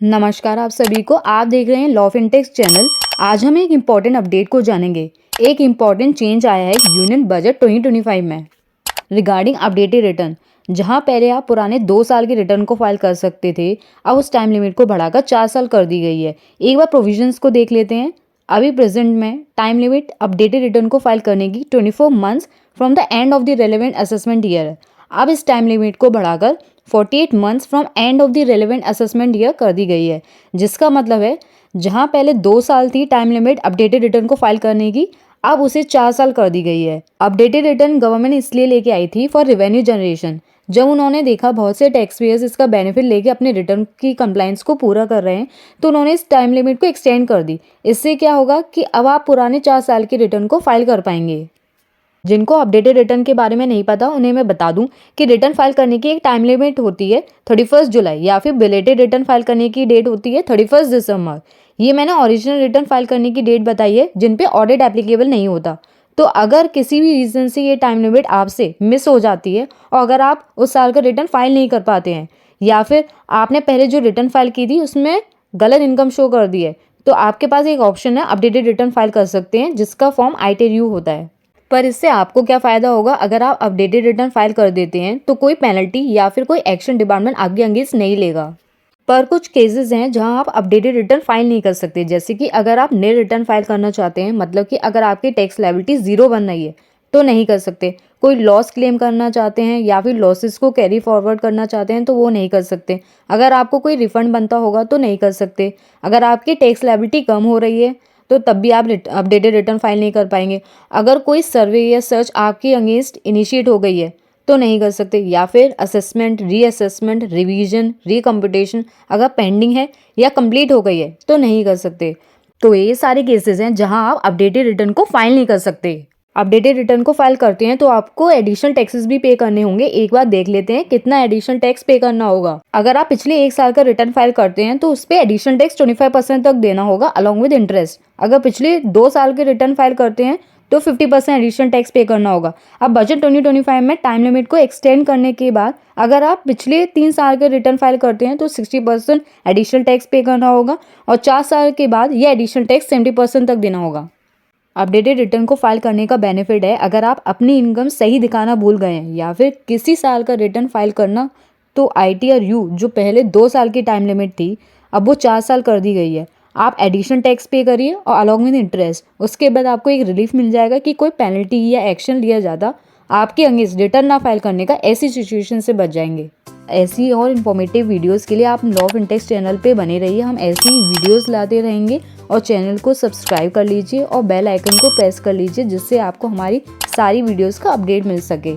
नमस्कार आप सभी को। आप देख रहे हैं लॉ ऑफ इंटेक्स चैनल। आज हम एक इम्पॉर्टेंट अपडेट को जानेंगे। एक इम्पॉर्टेंट चेंज आया है यूनियन बजट 2025 में रिगार्डिंग अपडेटेड रिटर्न। जहां पहले आप पुराने 2 साल के रिटर्न को फाइल कर सकते थे, अब उस टाइम लिमिट को बढ़ाकर 4 साल कर दी गई है। एक बार प्रोविजंस को देख लेते हैं। अभी प्रेजेंट में टाइम लिमिट अपडेटेड रिटर्न को फाइल करने की 24 months from the end of the relevant assessment year है। अब इस टाइम लिमिट को बढ़ाकर 48 months from end of the relevant assessment year कर दी गई है। जिसका मतलब है जहां पहले 2 साल थी टाइम लिमिट अपडेटेड रिटर्न को फाइल करने की, अब उसे 4 साल कर दी गई है। अपडेटेड रिटर्न गवर्नमेंट इसलिए लेके आई थी फॉर रेवेन्यू जनरेशन। जब उन्होंने देखा बहुत से टैक्स पेयर्स इसका बेनिफिट लेके अपने रिटर्न की कंप्लाइंस को पूरा कर रहे हैं, तो उन्होंने इस टाइम लिमिट को एक्सटेंड कर दी। इससे क्या होगा कि अब आप पुराने 4 साल के रिटर्न को फाइल कर पाएंगे। जिनको अपडेटेड रिटर्न के बारे में नहीं पता उन्हें मैं बता दूं कि रिटर्न फाइल करने की एक टाइम लिमिट होती है 31 जुलाई, या फिर बिलेटेड रिटर्न फाइल करने की डेट होती है 31 दिसंबर। ये मैंने ओरिजिनल रिटर्न फाइल करने की डेट बताई है जिन पे ऑडिट एप्लीकेबल नहीं होता। तो अगर किसी भी रीज़न से ये टाइम लिमिट आपसे मिस हो जाती है और अगर आप उस साल का रिटर्न फाइल नहीं कर पाते हैं, या फिर आपने पहले जो रिटर्न फाइल की थी उसमें गलत इनकम शो कर दी है, तो आपके पास एक ऑप्शन है अपडेटेड रिटर्न फाइल कर सकते हैं, जिसका फॉर्म ITRU होता है। पर इससे आपको क्या फ़ायदा होगा? अगर आप अपडेटेड रिटर्न फाइल कर देते हैं तो कोई पेनल्टी या फिर कोई एक्शन डिपार्टमेंट आपके अगेंस्ट नहीं लेगा। पर कुछ केसेस हैं जहां आप अपडेटेड रिटर्न फाइल नहीं कर सकते। जैसे कि अगर आप नए रिटर्न फाइल करना चाहते हैं, मतलब कि अगर आपकी टैक्स लायबिलिटी 0 बन रही है तो नहीं कर सकते। कोई लॉस क्लेम करना चाहते हैं या फिर लॉसेस को कैरी फॉरवर्ड करना चाहते हैं तो वो नहीं कर सकते। अगर आपको कोई रिफंड बनता होगा तो नहीं कर सकते। अगर आपकी टैक्स लायबिलिटी कम हो रही है तो तब भी आप अपडेटेड रिटर्न फाइल नहीं कर पाएंगे। अगर कोई सर्वे या सर्च आपके अगेंस्ट इनिशिएट हो गई है तो नहीं कर सकते। या फिर असेसमेंट, रीअसेसमेंट, रिवीजन, रिकम्पिटेशन अगर पेंडिंग है या कंप्लीट हो गई है तो नहीं कर सकते। तो ये सारे केसेस हैं जहां आप अपडेटेड रिटर्न को फाइल नहीं कर सकते। अपडेटेड रिटर्न को फाइल करते हैं तो आपको एडिशनल टैक्सेस भी पे करने होंगे। एक बार देख लेते हैं कितना एडिशनल टैक्स पे करना होगा। अगर आप पिछले 1 साल का रिटर्न फाइल करते हैं तो उस पर एडिशनल टैक्स 25% तक देना होगा अलॉन्ग विद इंटरेस्ट। अगर पिछले 2 साल के रिटर्न फाइल करते हैं तो 50% एडिशनल टैक्स पे करना होगा। अब बजट 2025 में टाइम लिमिट को एक्सटेंड करने के बाद अगर आप पिछले 3 साल के रिटर्न फाइल करते हैं तो 60% एडिशनल टैक्स पे करना होगा और 4 साल के बाद ये एडिशनल टैक्स 70% तक देना होगा। अपडेटेड रिटर्न को फाइल करने का बेनिफिट है अगर आप अपनी इनकम सही दिखाना भूल गए हैं या फिर किसी साल का रिटर्न फाइल करना, तो ITRU जो पहले 2 साल की टाइम लिमिट थी अब वो 4 साल कर दी गई है। आप एडिशनल टैक्स पे करिए और अलॉन्ग विद इंटरेस्ट, उसके बाद आपको एक रिलीफ मिल जाएगा कि कोई पेनल्टी या एक्शन लिया जाता आपके अगेंस्ट रिटर्न ना फाइल करने का। ऐसी सिचुएशन से बच जाएंगे। ऐसी और इन्फॉर्मेटिव वीडियोस के लिए आप लॉ ऑफ इंटेक्स चैनल पे बने रहिए। हम ऐसी वीडियोस लाते रहेंगे और चैनल को सब्सक्राइब कर लीजिए और बेल आइकन को प्रेस कर लीजिए, जिससे आपको हमारी सारी वीडियोस का अपडेट मिल सके।